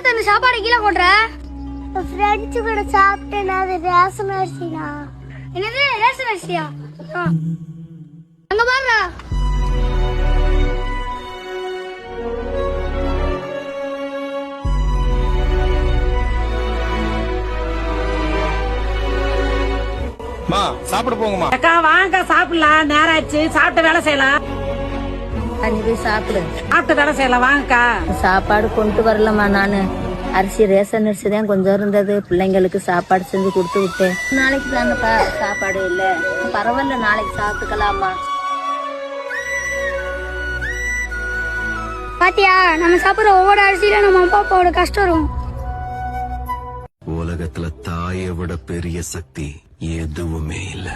பார்த்து அந்த சாப்பாடு கீழே போடுற? ஃப்ரெண்ட்ஸ் கூட சாப்பிட்டேன். அது ரேஷன் அரிசினா. என்னது ரேஷன் அரிசியா? அங்க பாருடா. மா சாப்பிட போங்கம்மா. அக்கா வாங்க சாப்பிடலாம். நேரம் ஆச்சு. சாப்பிட்டு வேலை செய்யலாம். நீ போய் சாப்பிடு. சாப்பிட்டு வேலை செய்யலாம். வாங்கக்கா. சாப்பாடு கொண்டு வரலம்மா. நானு அரிசி ரேஷன் அரிசி தான் கொஞ்சம் இருந்தது. பிள்ளைங்களுக்கு சாப்பாடு செஞ்சு கொடுத்து விட்டேன். நாளைக்கு தானப்பா சாப்பாடு இல்ல. பரவாயில்ல, நாளைக்கு சாப்பிட்டுக்கலாமா. பாத்தியா, நம்ம சாப்பிடுற ஒவ்வொரு அரிசியில நம்ம அப்பா அப்பாவோட கஷ்டம் வரும். உலகத்துல தாயை விட பெரிய சக்தி எதுவுமே இல்ல.